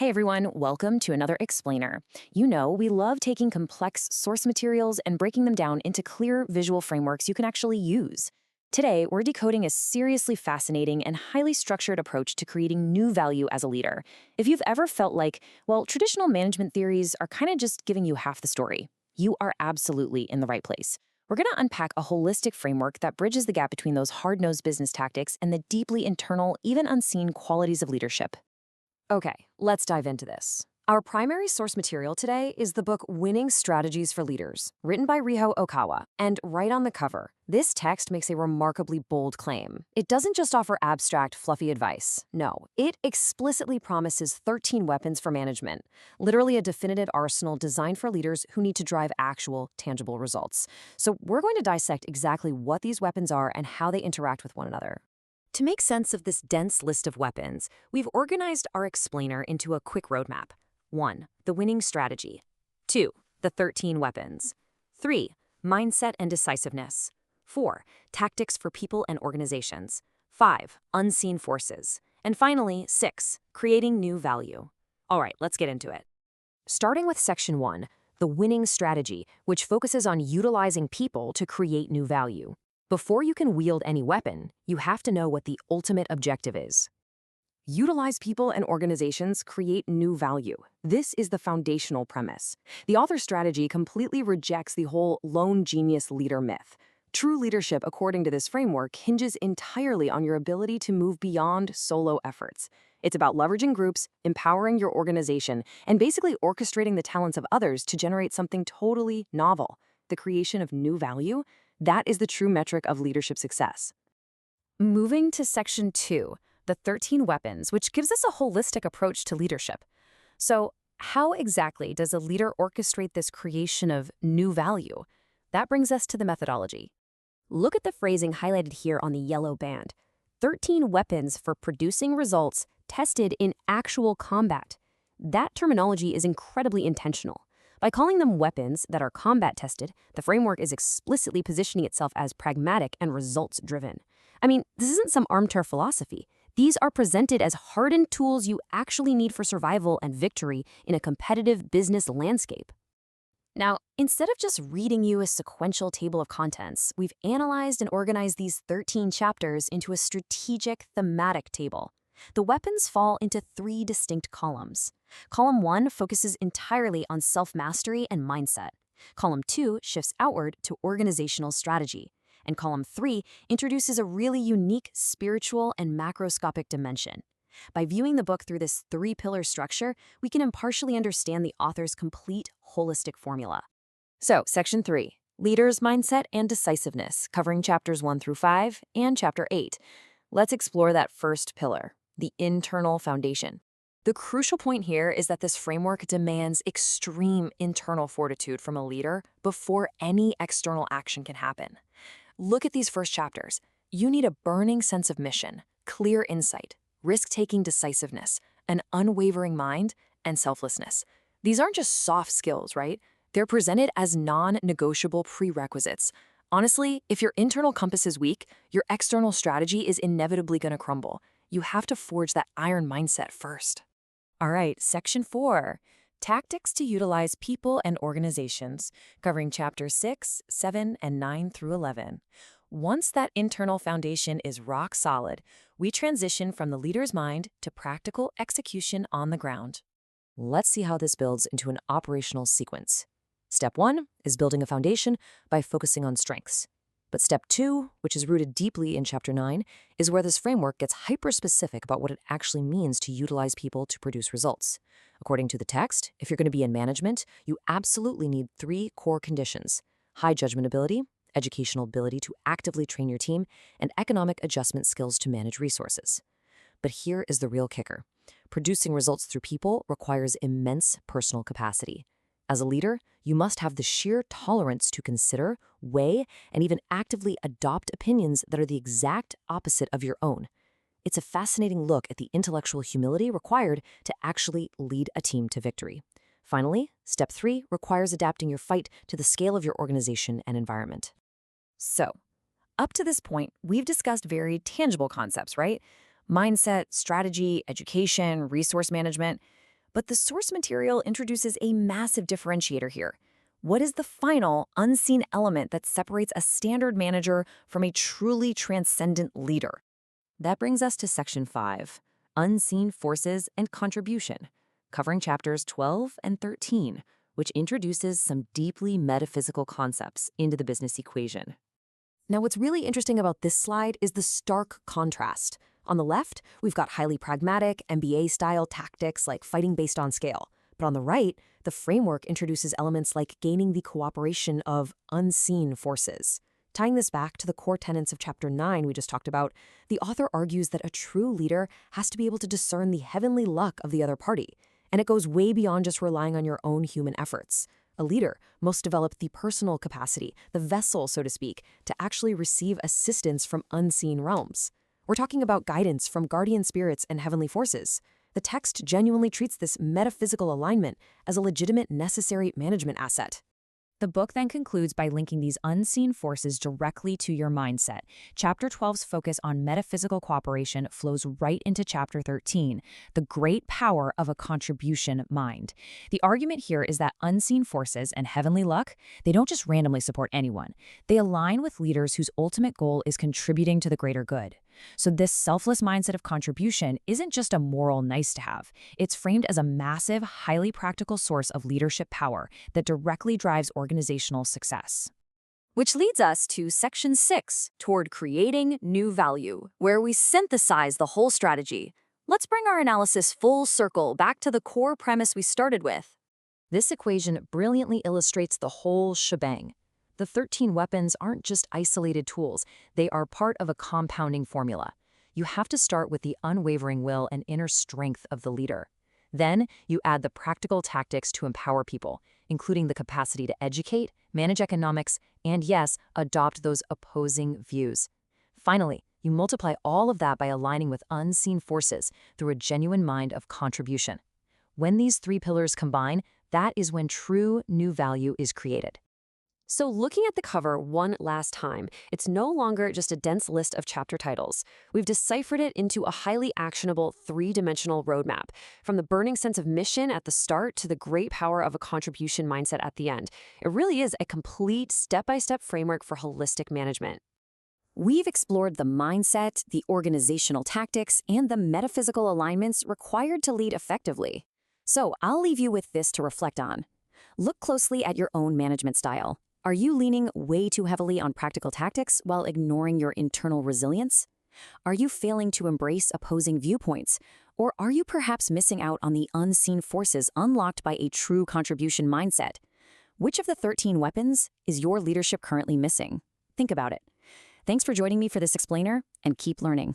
Hey everyone, welcome to another explainer. You know, we love taking complex source materials and breaking them down into clear visual frameworks you can actually use. Today, we're decoding a seriously fascinating and highly structured approach to creating new value as a leader. If you've ever felt like, well, traditional management theories are kind of just giving you half the story, you are absolutely in the right place. We're going to unpack a holistic framework that bridges the gap between those hard-nosed business tactics and the deeply internal, even unseen qualities of leadership. Okay, let's dive into this. Our primary source material today is the book Winning Strategies for Leaders, written by Ryuho Okawa. And right on the cover, this text makes a remarkably bold claim. It doesn't just offer abstract, fluffy advice. No, it explicitly promises 13 weapons for management, literally a definitive arsenal designed for leaders who need to drive actual, tangible results. So we're going to dissect exactly what these weapons are and how they interact with one another. To make sense of this dense list of weapons, we've organized our explainer into a quick roadmap. 1. The winning strategy. 2. The 13 weapons. 3. Mindset and decisiveness. 4. Tactics for people and organizations. 5. Unseen forces. And finally, 6. Creating new value. All right, let's get into it. Starting with Section 1, the winning strategy, which focuses on utilizing people to create new value. Before you can wield any weapon, you have to know what the ultimate objective is. Utilize people and organizations create new value. This is the foundational premise. The author's strategy completely rejects the whole lone genius leader myth. True leadership, according to this framework, hinges entirely on your ability to move beyond solo efforts. It's about leveraging groups, empowering your organization, and basically orchestrating the talents of others to generate something totally novel, the creation of new value. That is the true metric of leadership success. Moving to Section 2, the 13 weapons, which gives us a holistic approach to leadership. So, how exactly does a leader orchestrate this creation of new value? That brings us to the methodology. Look at the phrasing highlighted here on the yellow band. 13 weapons for producing results tested in actual combat. That terminology is incredibly intentional. By calling them weapons that are combat-tested, the framework is explicitly positioning itself as pragmatic and results-driven. I mean, this isn't some armchair philosophy. These are presented as hardened tools you actually need for survival and victory in a competitive business landscape. Now, instead of just reading you a sequential table of contents, we've analyzed and organized these 13 chapters into a strategic thematic table. The weapons fall into 3 distinct columns. Column 1 focuses entirely on self-mastery and mindset. Column 2 shifts outward to organizational strategy. And Column 3 introduces a really unique spiritual and macroscopic dimension. By viewing the book through this 3-pillar structure, we can impartially understand the author's complete holistic formula. So, Section 3, Leaders' Mindset and Decisiveness, covering chapters 1 through 5 and chapter 8. Let's explore that first pillar, the internal foundation. The crucial point here is that this framework demands extreme internal fortitude from a leader before any external action can happen. Look at these first chapters. You need a burning sense of mission, clear insight, risk-taking decisiveness, an unwavering mind, and selflessness. These aren't just soft skills, right? They're presented as non-negotiable prerequisites. Honestly, if your internal compass is weak, your external strategy is inevitably going to crumble. You have to forge that iron mindset first. All right, Section 4, Tactics to Utilize People and Organizations, covering chapters 6, 7, and 9 through 11. Once that internal foundation is rock solid, we transition from the leader's mind to practical execution on the ground. Let's see how this builds into an operational sequence. Step 1 is building a foundation by focusing on strengths. But Step 2, which is rooted deeply in Chapter 9, is where this framework gets hyper-specific about what it actually means to utilize people to produce results. According to the text, if you're going to be in management, you absolutely need 3 core conditions: high judgment ability, educational ability to actively train your team, and economic adjustment skills to manage resources. But here is the real kicker. Producing results through people requires immense personal capacity. As a leader, you must have the sheer tolerance to consider, weigh, and even actively adopt opinions that are the exact opposite of your own. It's a fascinating look at the intellectual humility required to actually lead a team to victory. Finally, Step 3 requires adapting your fight to the scale of your organization and environment. So, up to this point, we've discussed very tangible concepts, right? Mindset, strategy, education, resource management. But the source material introduces a massive differentiator here. What is the final, unseen element that separates a standard manager from a truly transcendent leader? That brings us to Section 5, Unseen Forces and Contribution, covering chapters 12 and 13, which introduces some deeply metaphysical concepts into the business equation. Now, what's really interesting about this slide is the stark contrast. On the left, we've got highly pragmatic, MBA-style tactics like fighting based on scale. But on the right, the framework introduces elements like gaining the cooperation of unseen forces. Tying this back to the core tenets of Chapter 9 we just talked about, the author argues that a true leader has to be able to discern the heavenly luck of the other party. And it goes way beyond just relying on your own human efforts. A leader must develop the personal capacity, the vessel, so to speak, to actually receive assistance from unseen realms. We're talking about guidance from guardian spirits and heavenly forces. The text genuinely treats this metaphysical alignment as a legitimate, necessary management asset. The book then concludes by linking these unseen forces directly to your mindset. Chapter 12's focus on metaphysical cooperation flows right into Chapter 13, the great power of a contribution mind. The argument here is that unseen forces and heavenly luck, they don't just randomly support anyone. They align with leaders whose ultimate goal is contributing to the greater good. So this selfless mindset of contribution isn't just a moral nice-to-have. It's framed as a massive, highly practical source of leadership power that directly drives organizational success. Which leads us to Section 6, toward creating new value, where we synthesize the whole strategy. Let's bring our analysis full circle back to the core premise we started with. This equation brilliantly illustrates the whole shebang. The 13 weapons aren't just isolated tools, they are part of a compounding formula. You have to start with the unwavering will and inner strength of the leader. Then, you add the practical tactics to empower people, including the capacity to educate, manage economics, and yes, adopt those opposing views. Finally, you multiply all of that by aligning with unseen forces through a genuine mind of contribution. When these three pillars combine, that is when true new value is created. So looking at the cover one last time, it's no longer just a dense list of chapter titles. We've deciphered it into a highly actionable three-dimensional roadmap, from the burning sense of mission at the start to the great power of a contribution mindset at the end. It really is a complete step-by-step framework for holistic management. We've explored the mindset, the organizational tactics, and the metaphysical alignments required to lead effectively. So I'll leave you with this to reflect on. Look closely at your own management style. Are you leaning way too heavily on practical tactics while ignoring your internal resilience? Are you failing to embrace opposing viewpoints? Or are you perhaps missing out on the unseen forces unlocked by a true contribution mindset? Which of the 13 weapons is your leadership currently missing? Think about it. Thanks for joining me for this explainer, and keep learning.